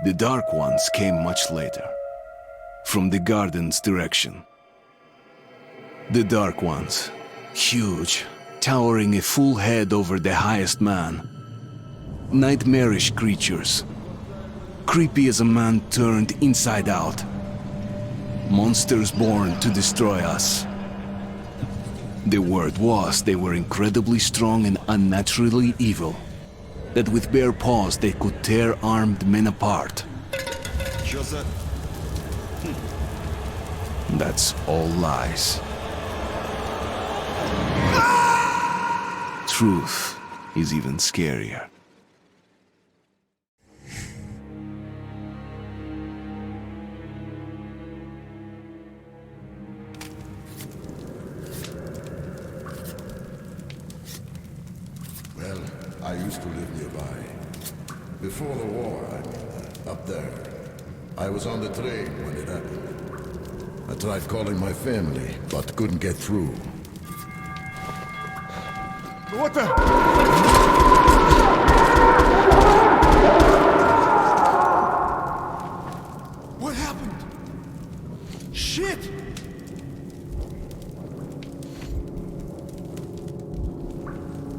The Dark Ones came much later, from the garden's direction. The Dark Ones, huge, towering a full head over the highest man. Nightmarish creatures, creepy as a man turned inside out. Monsters born to destroy us. The word was they were incredibly strong and unnaturally evil. That with bare paws they could tear armed men apart. That's all lies. Truth is even scarier. Well, I used to live nearby. Before the war, up there. I was on the train when it happened. I tried calling my family, but couldn't get through. What the? What happened? Shit!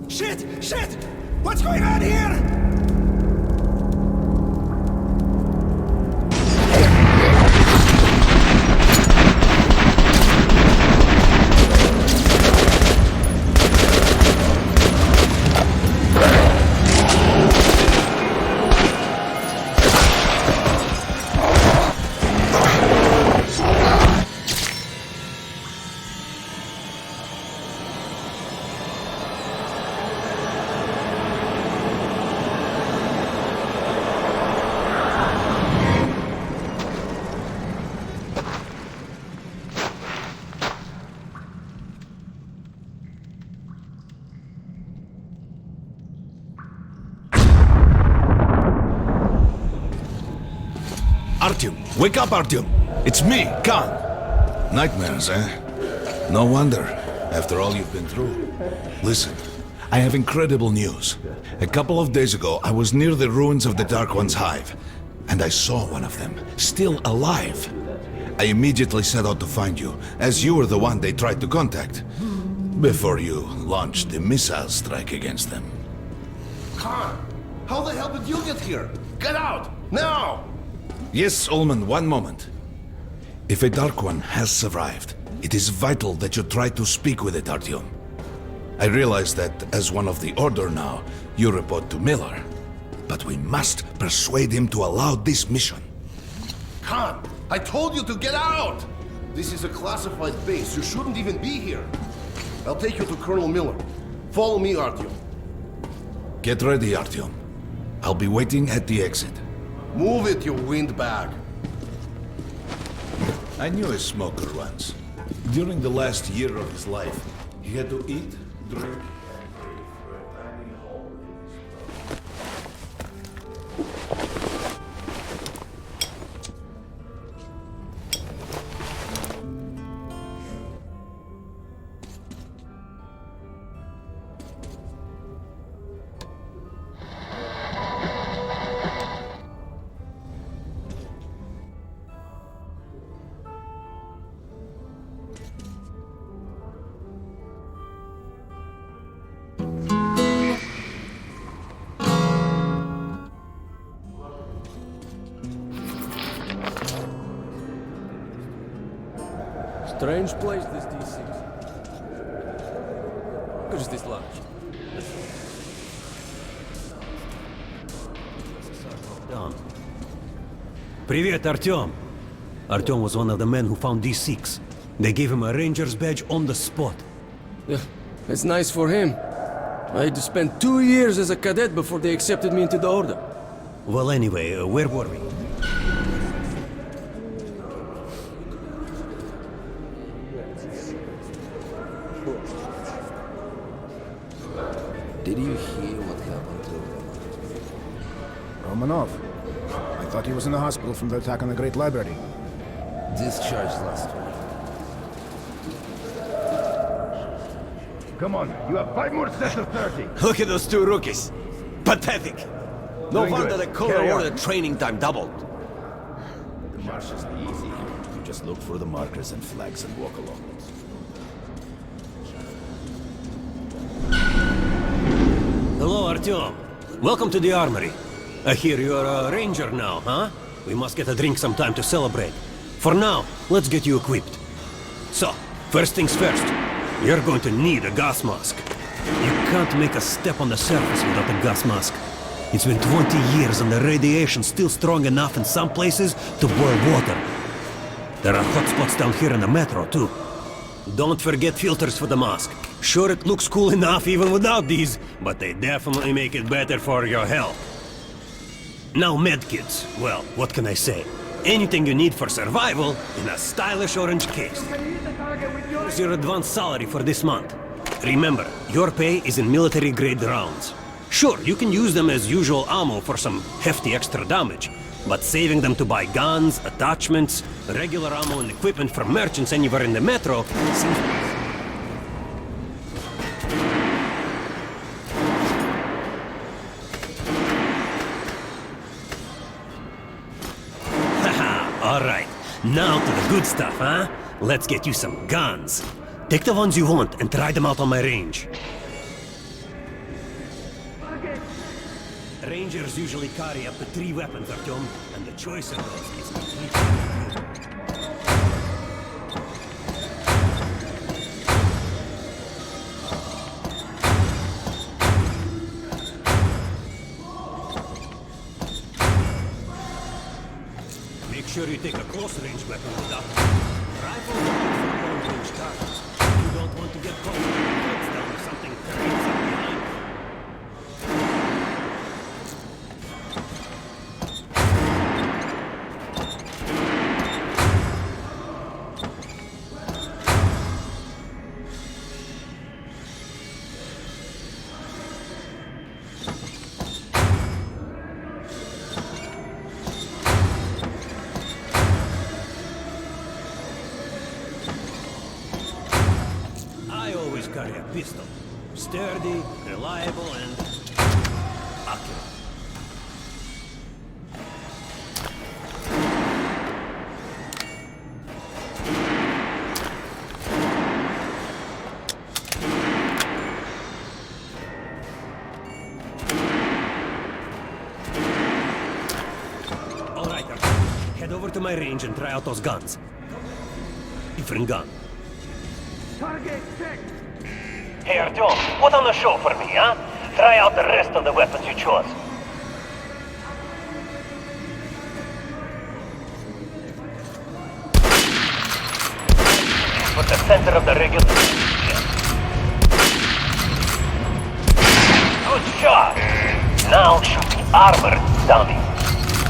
Shit! Shit! What's going on here? Artyom! Wake up, Artyom! It's me, Khan! Nightmares, eh? No wonder, after all you've been through. Listen, I have incredible news. A couple of days ago, I was near the ruins of the Dark One's hive, and I saw one of them, still alive. I immediately set out to find you, as you were the one they tried to contact, before you launched the missile strike against them. Khan, how the hell did you get here? Get out, now! Yes, Ullman, one moment. If a Dark One has survived, it is vital that you try to speak with it, Artyom. I realize that, as one of the Order now, you report to Miller. But we must persuade him to allow this mission. Khan, I told you to get out! This is a classified base. You shouldn't even be here. I'll take you to Colonel Miller. Follow me, Artyom. Get ready, Artyom. I'll be waiting at the exit. Move it, you windbag. I knew a smoker once. During the last year of his life, he had to eat, drink, Strange place, this D6. What is this lodge? Done. Привет, Artyom. Artyom was one of the men who found D6. They gave him a ranger's badge on the spot. Yeah, it's nice for him. I had to spend 2 years as a cadet before they accepted me into the Order. Well, anyway, where were we? Did you hear what happened to Romanov. I thought he was in the hospital from the attack on the Great Library. discharged last week? Come on, you have 5 more sets of 30. Look at those two rookies. Pathetic. No Doing wonder good. the color Carry or on. the training time doubled. The march is easy. You just look for the markers and flags and walk along. Hello, Artyom. Welcome to the armory. I hear you're a ranger now, huh? We must get a drink sometime to celebrate. For now, let's get you equipped. So, first things first, you're going to need a gas mask. You can't make a step on the surface without a gas mask. It's been 20 years and the radiation's still strong enough in some places to boil water. There are hot spots down here in the metro, too. Don't forget filters for the mask. Sure, it looks cool enough even without these, but they definitely make it better for your health. Now medkits. Well, what can I say? Anything you need for survival in a stylish orange case. Here's your advance salary for this month. Remember, your pay is in military-grade rounds. Sure, you can use them as usual ammo for some hefty extra damage, but saving them to buy guns, attachments, regular ammo and equipment from merchants anywhere in the metro seems... Haha, alright. Now to the good stuff, huh? Let's get you some guns. Take the ones you want and try them out on my range. Rangers usually carry up to 3 weapons, Artyom, and the choice of those is completely up to you. Make sure you take a close-range weapon with that. Rifles are good for long-range targets. You don't want to get caught with your pants down or something creeps up behind you. I always carry a pistol. Sturdy, reliable, and accurate. All right, Arthur. Head over to my range and try out those guns. Different gun. Hey Artyom, put on a show for me, huh? Try out the rest of the weapons you chose. Put the center of the regular... Good shot! Now shoot the armored dummy.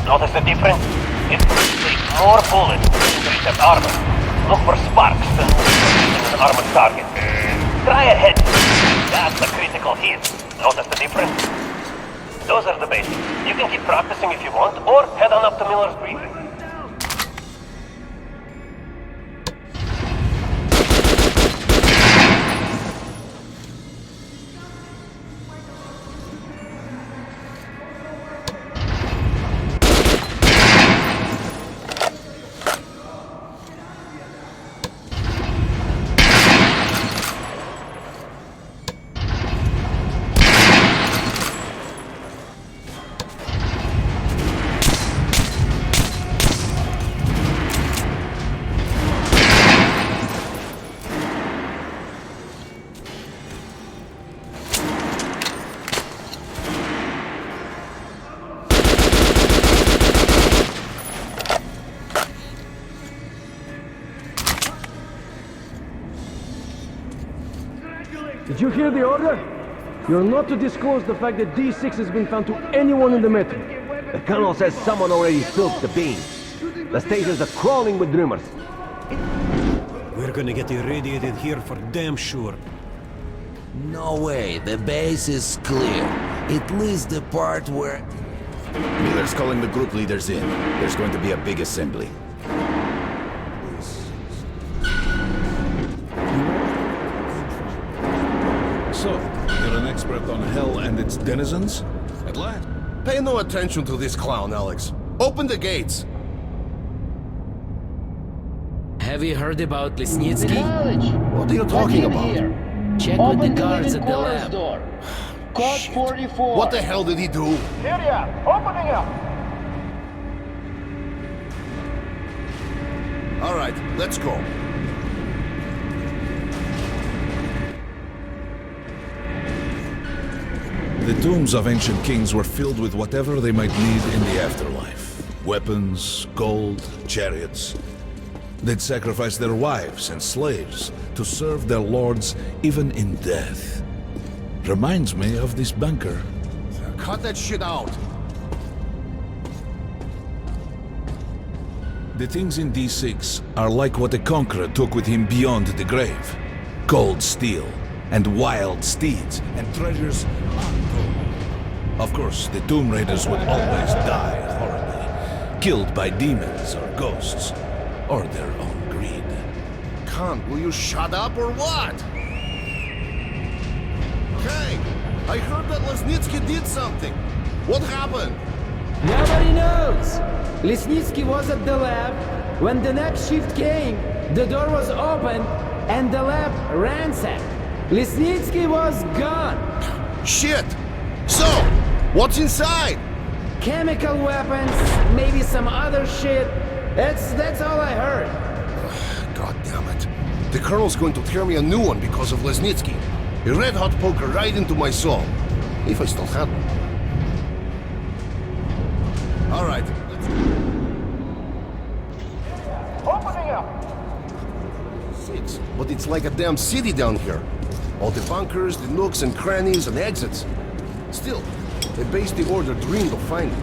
Notice the difference? It takes more bullets to penetrate that armor. Look for sparks than in an armored target. Try a head. That's the critical hit. Notice the difference? Those are the basics. You can keep practicing if you want, or head on up to Miller's Briefing. Did you hear the order? You're not to disclose the fact that D6 has been found to anyone in the metro. The colonel says someone already spilled the beans. The stations are crawling with rumors. We're gonna get irradiated here for damn sure. No way, the base is clear. At least the part where... Miller's calling the group leaders in. There's going to be a big assembly. So, you're an expert on hell and its denizens? At last. Pay no attention to this clown, Alex. Open the gates. Have you heard about Lesnitsky? What are you talking about? Check with the guards at the lab. Code 44. What the hell did he do? Opening up! All right, let's go. The tombs of ancient kings were filled with whatever they might need in the afterlife. Weapons, gold, chariots. They'd sacrifice their wives and slaves to serve their lords even in death. Reminds me of this bunker. Cut that shit out. The things in D6 are like what the Conqueror took with him beyond the grave. Gold steel, and wild steeds, and treasures untold. Of course, the Tomb Raiders would always die horribly, killed by demons or ghosts, or their own greed. Khan, will you shut up or what? Hey, I heard that Lesnitsky did something. What happened? Nobody knows. Lesnitsky was at the lab. When the next shift came, the door was open and the lab ransacked. Lesnitsky was gone. Shit! So, what's inside? Chemical weapons, maybe some other shit. That's all I heard. God damn it. The Colonel's going to tear me a new one because of Lesnitsky. A red-hot poker right into my soul. If I still had one. All right, let's go. Opening up! 6, but it's like a damn city down here. All the bunkers, the nooks and crannies and exits. Still, the base the order dreamed of finding.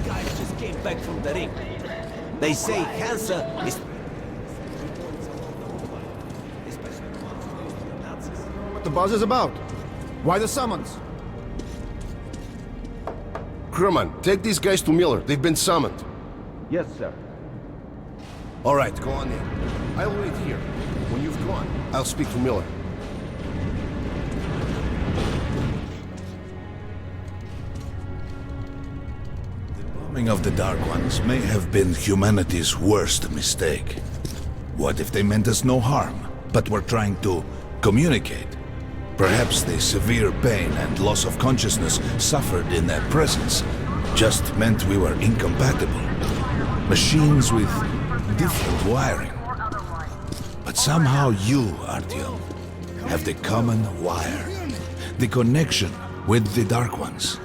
Guys just came back from the ring. They say Hansa is... What the buzz is about? Why the summons? Crewman, take these guys to Miller. They've been summoned. Yes, sir. All right, go on in. I'll wait here. When you've gone, I'll speak to Miller. The bombing of the Dark Ones may have been humanity's worst mistake. What if they meant us no harm, but were trying to communicate? Perhaps the severe pain and loss of consciousness suffered in their presence just meant we were incompatible. Machines with different wiring. But somehow you, Artyom, have the common wire. The connection with the Dark Ones.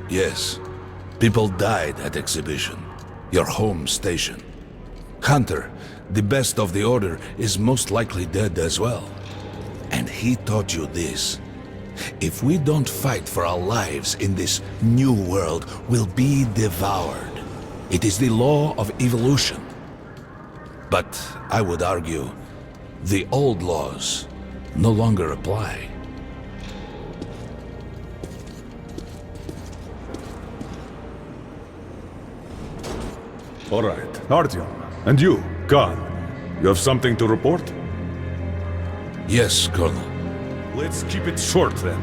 Yes, people died at Exhibition, your home station. Hunter, the best of the Order, is most likely dead as well. And he taught you this. If we don't fight for our lives in this new world, we'll be devoured. It is the law of evolution. But I would argue, the old laws no longer apply. All right, Artyom. And you, Khan, you have something to report? Yes, Colonel. Let's keep it short then.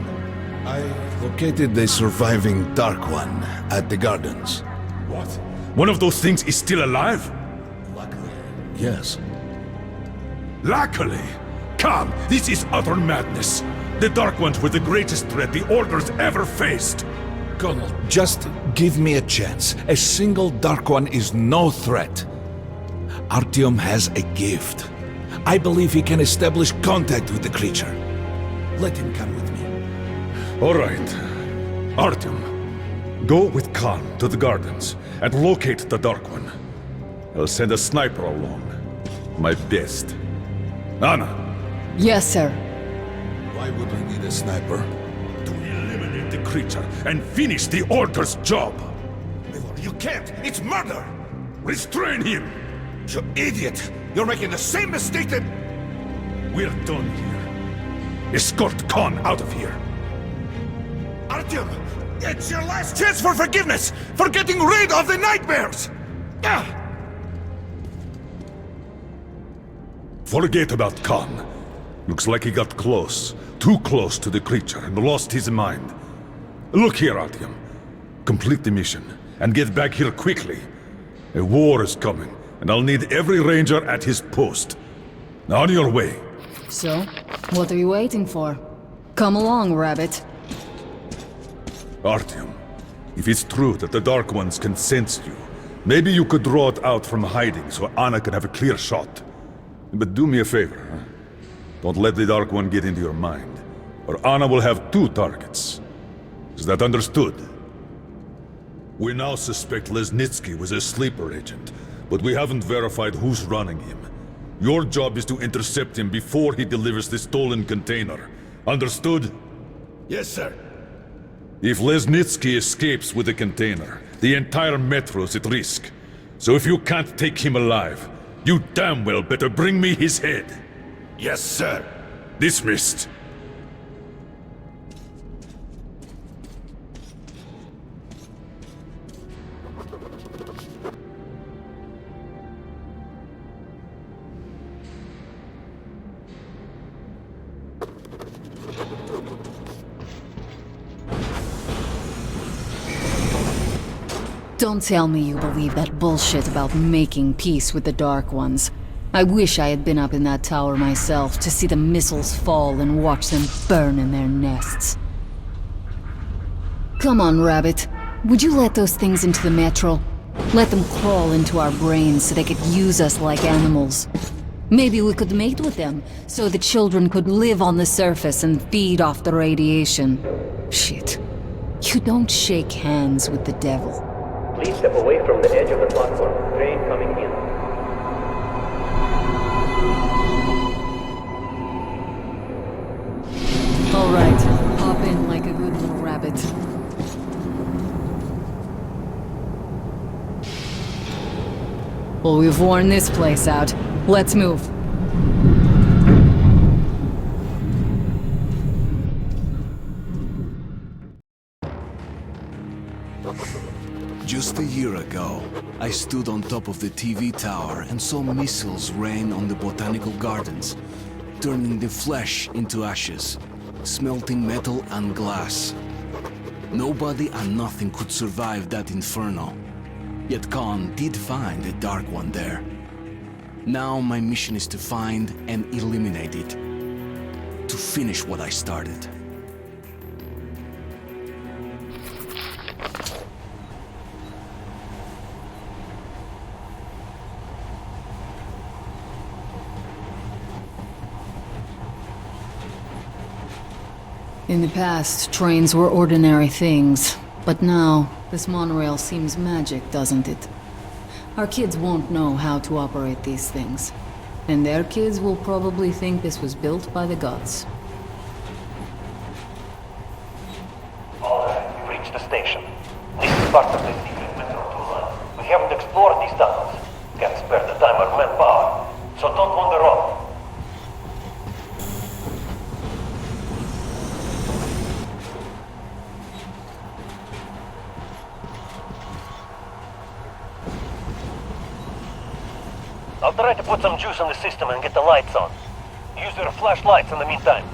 I located the surviving Dark One at the gardens. What? One of those things is still alive? Luckily, yes. Luckily! Khan, this is utter madness. The Dark Ones were the greatest threat the Order's ever faced. Colonel, just give me a chance. A single Dark One is no threat. Artyom has a gift. I believe he can establish contact with the creature. Let him come with me. All right. Artyom, go with Khan to the gardens and locate the Dark One. I'll send a sniper along. My best. Anna. Yes, sir. Why would we need a sniper? To eliminate the creature and finish the Order's job. Miller, you can't! It's murder! Restrain him! You idiot! You're making the same mistake that... We're done here. Escort Khan out of here. Artyom! It's your last chance for forgiveness! For getting rid of the nightmares! Forget about Khan. Looks like he got close. Too close to the creature and lost his mind. Look here, Artyom. Complete the mission, and get back here quickly. A war is coming, and I'll need every ranger at his post. Now on your way. So, what are you waiting for? Come along, Rabbit. Artyom, if it's true that the Dark Ones can sense you, maybe you could draw it out from hiding so Anna can have a clear shot. But do me a favor, huh? Don't let the Dark One get into your mind, or Anna will have 2 targets. Is that understood? We now suspect Lesnitsky was a sleeper agent, but we haven't verified who's running him. Your job is to intercept him before he delivers the stolen container. Understood? Yes, sir. If Lesnitsky escapes with the container, the entire metro's at risk. So if you can't take him alive, you damn well better bring me his head. Yes, sir. Dismissed. Don't tell me you believe that bullshit about making peace with the Dark Ones. I wish I had been up in that tower myself to see the missiles fall and watch them burn in their nests. Come on, Rabbit. Would you let those things into the metro? Let them crawl into our brains so they could use us like animals. Maybe we could mate with them, so the children could live on the surface and feed off the radiation. Shit. You don't shake hands with the devil. Please step away from the edge of the platform. Train coming in. All right, hop in like a good little rabbit. Well, we've worn this place out. Let's move. Just a year ago, I stood on top of the TV tower and saw missiles rain on the botanical gardens, turning the flesh into ashes, smelting metal and glass. Nobody and nothing could survive that inferno. Yet Khan did find a Dark One there. Now my mission is to find and eliminate it. To finish what I started. In the past, trains were ordinary things. But now, this monorail seems magic, doesn't it? Our kids won't know how to operate these things. And their kids will probably think this was built by the gods. Alright, we've reached the station. This is part of the secret Metro 2 line. We haven't explored these tunnels. Can't spare the time or manpower. So don't wander off. I'll try to put some juice on the system and get the lights on. Use your flashlights in the meantime.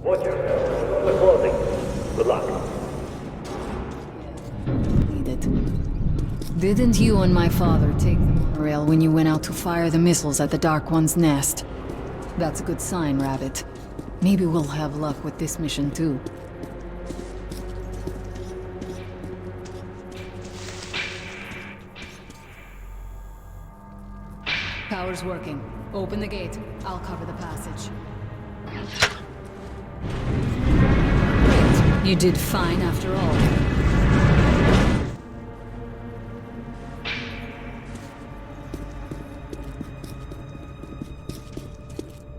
Watch yourself. We're closing. Good luck. Need it. Didn't you and my father take the monorail when you went out to fire the missiles at the Dark One's nest? That's a good sign, Rabbit. Maybe we'll have luck with this mission too. Power's working. Open the gate. I'll cover the passage. Great. You did fine after all.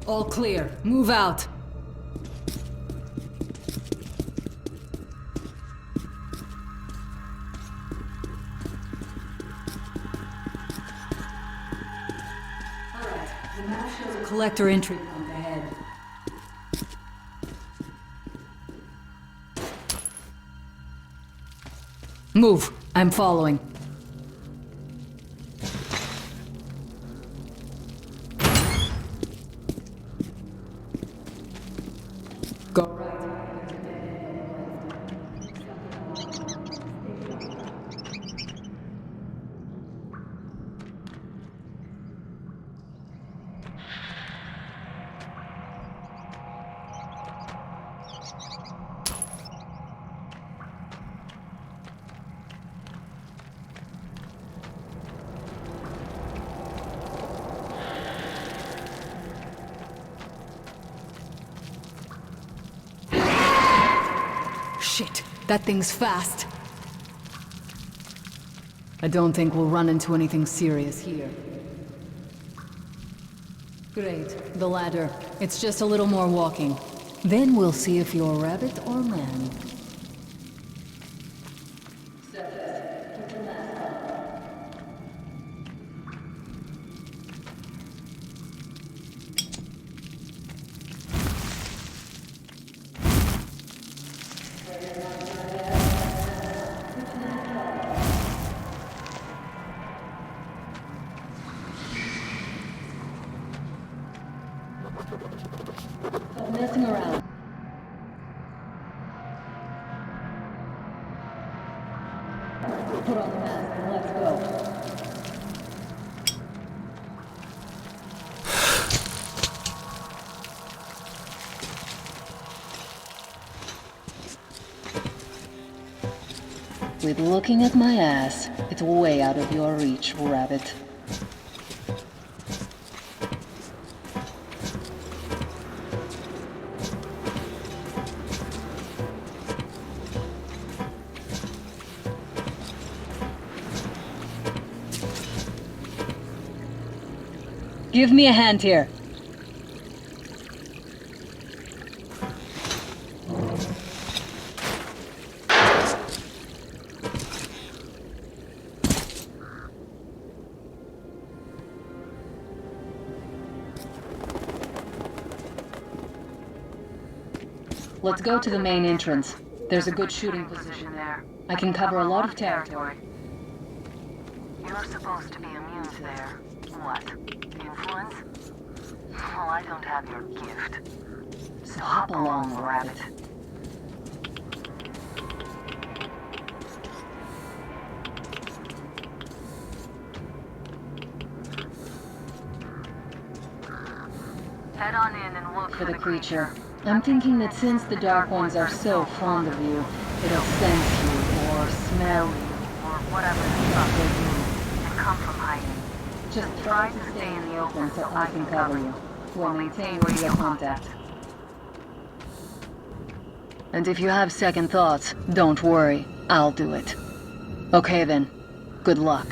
All clear. Move out. Collector entry pump ahead. Move. I'm following. Go right. Shit, that thing's fast. I don't think we'll run into anything serious here. Great, the ladder. It's just a little more walking. Then we'll see if you're rabbit or man. Stop messing around. Put on the mask and let's go. With looking at my ass, it's way out of your reach, rabbit. Give me a hand here. Let's go to the main entrance. There's a good shooting position there. I can cover a lot of territory. You're supposed to be immune to their... what? Influence? Well, I don't have your gift. So hop along, rabbit. Head on in and look For the creature. I'm thinking that since the Dark Ones are so fond of you, it'll sense you, or smell you, or whatever the fuck they do, and come from hiding. just try to stay in the open so I can cover you. We'll maintain radio contact. And if you have second thoughts, don't worry. I'll do it. Okay then. Good luck.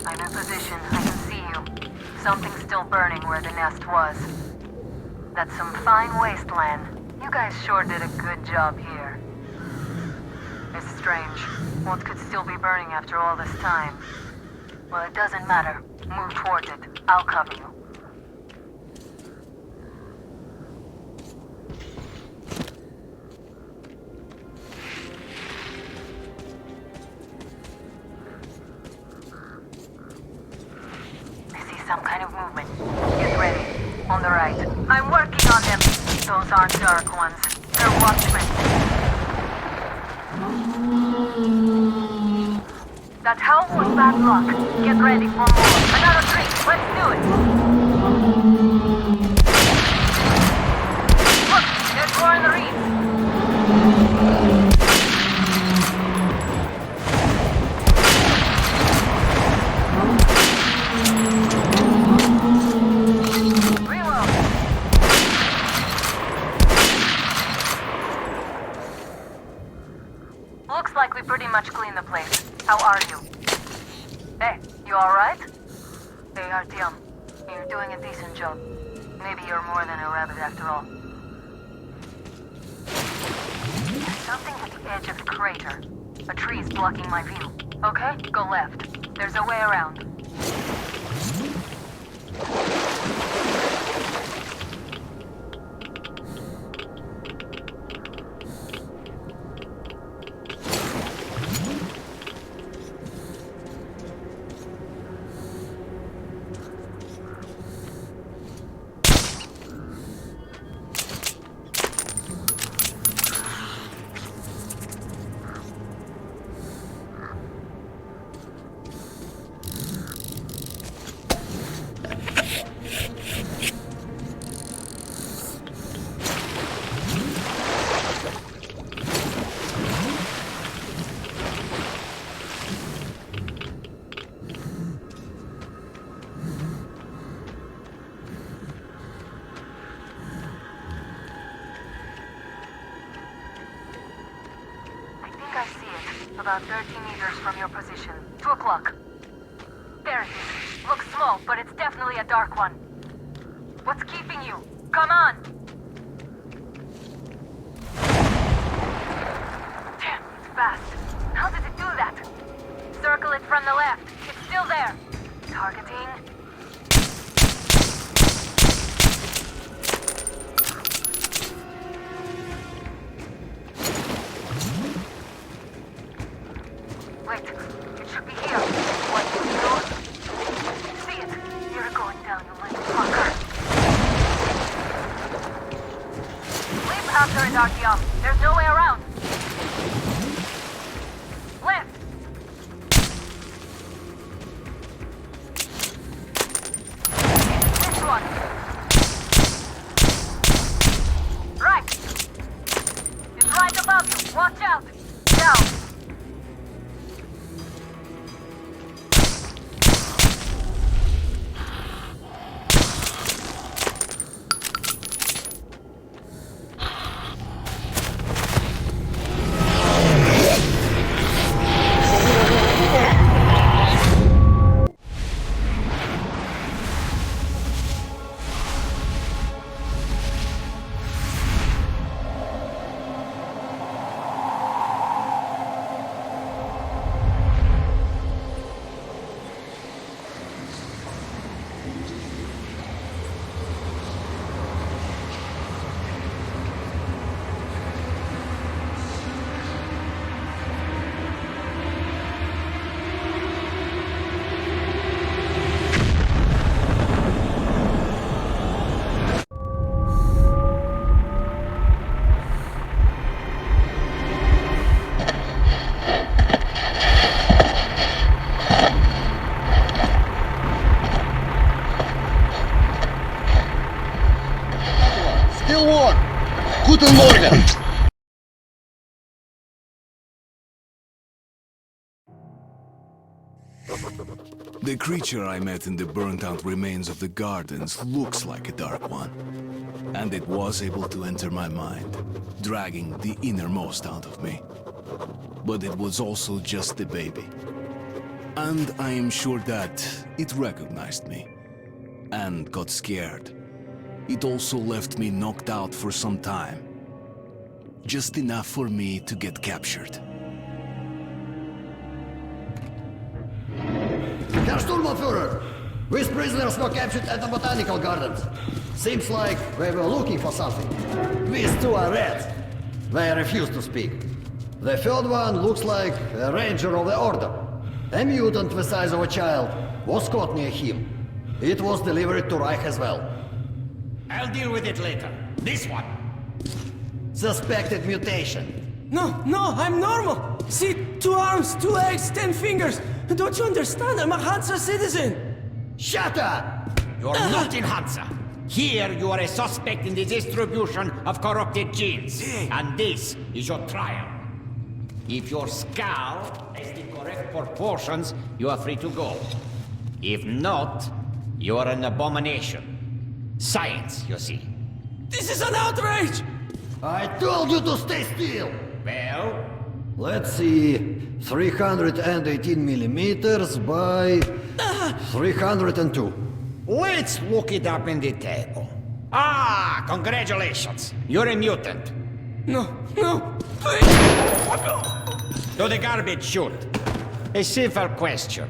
I'm in position. I can see you. Something's still burning where the nest was. That's some fine wasteland. You guys sure did a good job here. It's strange. What could still be burning after all this time? Well, it doesn't matter. Move towards it. I'll cover you. Some kind of movement. Get ready. On the right. I'm working on them. Those aren't Dark Ones. They're Watchmen. That hell was bad luck. Get ready for more. Another 3. Let's do it. Look, there's more in the reeds. Looks like we pretty much cleaned the place. How are you? Hey, you alright? Hey, Artyom. You're doing a decent job. Maybe you're more than a rabbit after all. Something at the edge of the crater. A tree's blocking my view. Okay, go left. There's a way around. About 30 meters from your position. 2 o'clock. There it is. Looks small, but it's definitely a dark one. What's keeping you? Come on! Damn, it's fast. How did it do that? Circle it from the left. It's still there. Targeting. Wait, it should be here. What do you know? See it? You're going down, you little fucker. Leap after it, Artyom. There's no way around. Left. This one. Right. It's right above you. Watch out. Down. Guten Morgen! The creature I met in the burnt-out remains of the gardens looks like a dark one. And it was able to enter my mind, dragging the innermost out of me. But it was also just a baby. And I am sure that it recognized me and got scared. It also left me knocked out for some time. Just enough for me to get captured. Herr Sturmbannführer, these prisoners were captured at the Botanical Gardens. Seems like they were looking for something. These two are rats. They refuse to speak. The third one looks like a ranger of the Order. A mutant the size of a child was caught near him. It was delivered to Reich as well. I'll deal with it later. This one. Suspected mutation. No, I'm normal. See, 2 arms, 2 legs, 10 fingers. Don't you understand? I'm a Hansa citizen. Shut up! You're not in Hansa. Here you are a suspect in the distribution of corrupted genes. And this is your trial. If your skull has the correct proportions, you are free to go. If not, you are an abomination. Science, you see. This is an outrage! I told you to stay still! Well? Let's see... 318 millimeters by... 302. Let's look it up in the table. Ah, congratulations. You're a mutant. No, To the garbage chute. A simple question.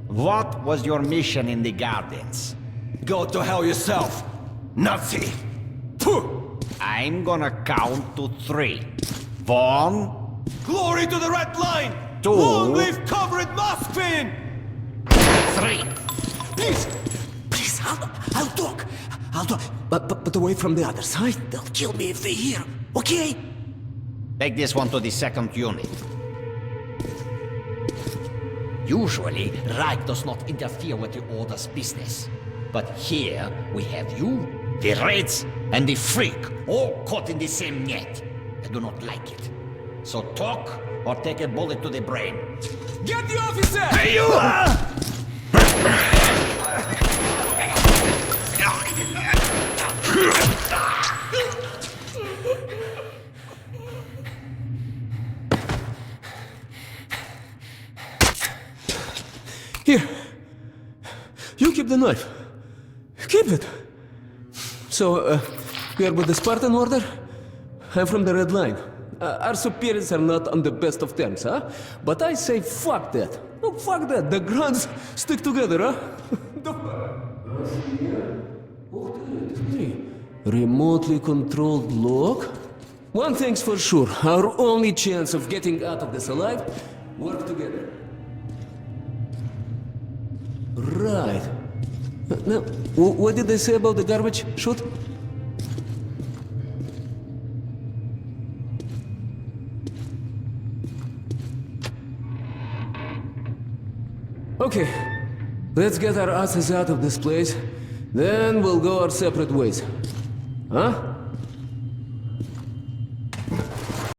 What was your mission in the gardens? Go to hell yourself, Nazi! I'm gonna count to 3. 1... Glory to the Red Line! 2... Long live Comrade Mospin! 3... Please, I'll talk. But away from the other side. They'll kill me if they hear, okay? Take this one to the 2nd unit. Usually, Reich does not interfere with the Order's business. But here, we have you, the Reds, and the Freak, all caught in the same net. I do not like it. So talk, or take a bullet to the brain. Get the officer! Hey, you! Here. You keep the knife. Keep it. So, you're with the Spartan Order? I'm from the Red Line. Our superiors are not on the best of terms, huh? But I say fuck that. No, fuck that. The Grunts stick together, huh? Remotely controlled lock? One thing's for sure. Our only chance of getting out of this alive, work together. Right. Now, what did they say about the garbage chute? Okay, let's get our asses out of this place, then we'll go our separate ways. Huh?